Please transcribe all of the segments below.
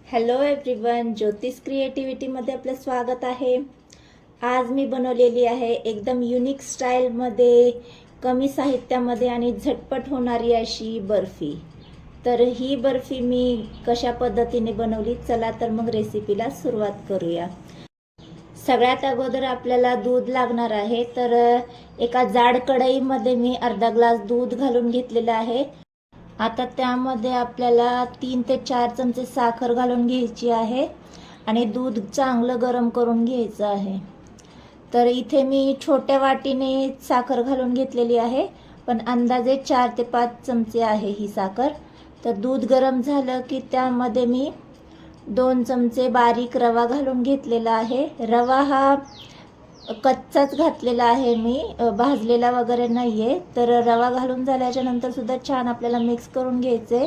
Hello everyone, ज्योतिष क्रिएटिव्हिटीमध्ये आपलं स्वागत आहे। आज मी बनवलेली आहे एकदम युनिक स्टाईलमध्ये, कमी साहित्यामध्ये आणि झटपट होणारी अशी बर्फी। तर ही बर्फी मी कशा पद्धतीने बनवली, चला तर मग रेसिपीला सुरुवात करूया। सगळ्यात अगोदर आपल्याला दूध लागणार आहे। तर एका जाड कढईमध्ये मी अर्धा ग्लास दूध घालून घेतलेलं आहे। आता त्यामध्ये आपल्याला 3 ते 4 चमचे साखर घालून घ्यायची आहे आणि दूध चांगलं गरम करून घ्यायचं आहे। तर इथे मी छोट्या वाटीने साखर घालून घेतलेली आहे, पण अंदाजे 4 ते 5 चमचे आहे ही साखर। तर दूध गरम झालं की त्यामध्ये मी 2 चमचे बारीक रवा घालून घेतलेला आहे। रवा हा कच्चाच घातलेला आहे मी, भाजलेला वगैरे नाहीये। तर रवा घालून झाल्याच्या नंतर सुद्धा छान आपल्याला मिक्स करून घ्यायचे।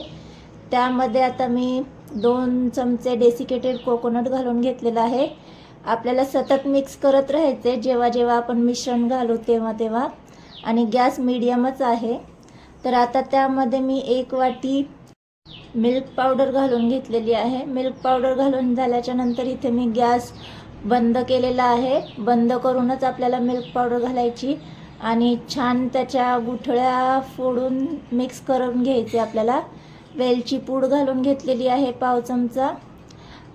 त्यामध्ये आता मी 2 चमचे डेसिकेटेड कोकोनट घालून घेतलेला आहे। आपल्याला सतत मिक्स करत राहायचे जेव्हा जेव्हा आपण मिश्रण घालू तेव्हा आणि गॅस मीडियमच आहे। तर आता त्यामध्ये मी 1 वाटी मिल्क पावडर घालून घेतलेली आहे। मिल्क पावडर घालून झाल्याच्या नंतर इथे मी गॅस बंद केलेला आहे। बंद करूनच आपल्याला मिल्क पावडर घालायची आणि छान त्याच्या गुठळ्या फोडून मिक्स करून घ्यायचे। आपल्याला वेलची पूड घालून घेतलेली आहे 1/2 चमचा।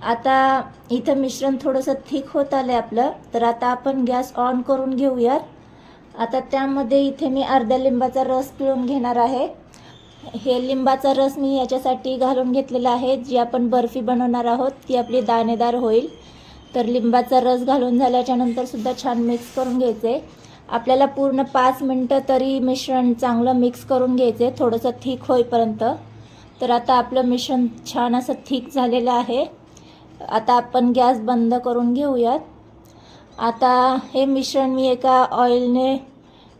आता इथं मिश्रण थोडंसं थिक होत आलं आपलं, तर आता आपण गॅस ऑन करून घेऊयात। आता त्यामध्ये इथे मी अर्ध्या लिंबाचा रस पिळून घेणार आहे। हे लिंबाचा रस मी याच्यासाठी घालून घेतलेला आहे, जी आपण बर्फी बनवणार आहोत ती आपली दाणेदार होईल। तर लिंबाचा रस घालून झाल्याच्या नंतर सुद्धा छान मिक्स करून घ्यायचे। आपल्याला पूर्ण 5 मिनिटं तरी मिश्रण चांगलं मिक्स करून घ्यायचे, थोडंसं थिक होईपर्यंत। तर आता आपलं मिश्रण छान असं थिक झालेलं आहे। आता आपण गॅस बंद करून घेऊयात। आता हे मिश्रण मी एका ऑइलने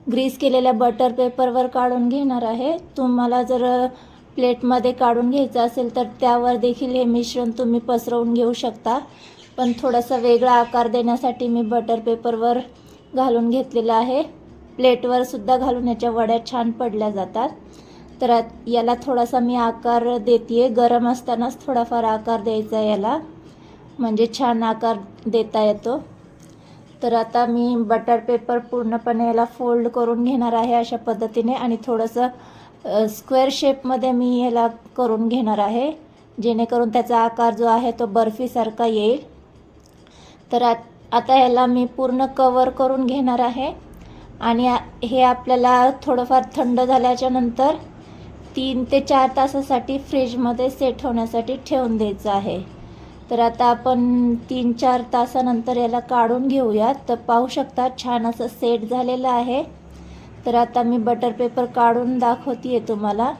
ग्रीस केलेल्या बटर पेपरवर काढून घेणार आहे। तुम्हाला जर प्लेटमध्ये काढून घ्यायचं असेल तर त्यावर देखील हे मिश्रण तुम्ही पसरवून घेऊ शकता, पण थोडासा वेगळा आकार देण्यासाठी मी बटर पेपरवर घालून घेतलेला आहे। प्लेटवर सुद्धा घालून याच्या वड्या छान पडल्या जातात। तर याला थोडासा मी आकार देते, गरम असतानाच थोडाफार आकार द्यायचा याला, म्हणजे छान आकार देता येतो। तर आता मी बटर पेपर पूर्णपणे याला फोल्ड करून घेणार आहे अशा पद्धतीने आणि थोडंसं स्क्वेअर शेपमध्ये मी याला करून घेणार आहे, जेणेकरून त्याचा आकार जो आहे तो बर्फीसारखा येईल। तर आता याला मी पूर्ण कवर करून घेणार आहे आणि हे आपल्याला थोडंफार थंड झाल्याच्या नंतर 3 ते 4 तासासाठी फ्रीजमध्ये सेट होण्यासाठी ठेवून द्यायचं आहे। तर आता आपण 3-4 तासानंतर याला काढून घेऊयात। तर पाहू शकता छान असं सेट झालेलं आहे। तर आता मी बटर पेपर काढून दाखवते तुम्हाला।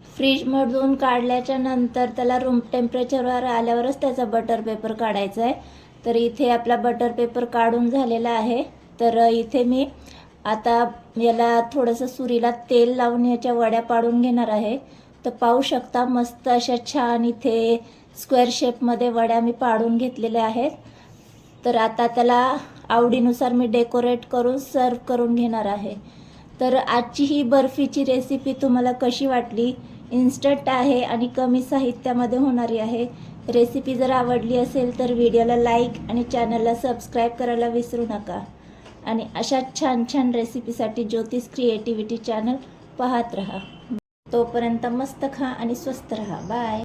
फ्रीजमधून काढल्याच्या नंतर त्याला रूम टेम्परेचरवर आल्यावरच त्याचा बटर पेपर काढायचा आहे। तर इथे आपला बटर पेपर काढून झालेला आहे। तर इथे मी आता याला थोडंसं सुरीला तेल लावून याच्या वड्या पाडून घेणार आहे। तर पाहू शकता मस्त अशा छान इथे स्क्वेअर शेपमध्ये वड्या मी पाडून घेतलेल्या आहेत। तर आता त्याला आवडीनुसार मी डेकोरेट करून सर्व करून घेणार आहे। तर आजची ही बर्फीची रेसिपी तुम्हाला कशी वाटली? इन्स्टंट आहे आणि कमी साहित्यामध्ये होणारी आहे। रेसिपी जर आवडली असेल तर व्हिडिओला लाईक आणि चॅनलला सबस्क्राईब करायला विसरू नका। आणि अशा छान छान रेसिपीसाठी ज्योतिष क्रिएटिव्हिटी चॅनल पाहत रहा। तोपर्यंत मस्त खा आणि स्वस्त रहा। बाय।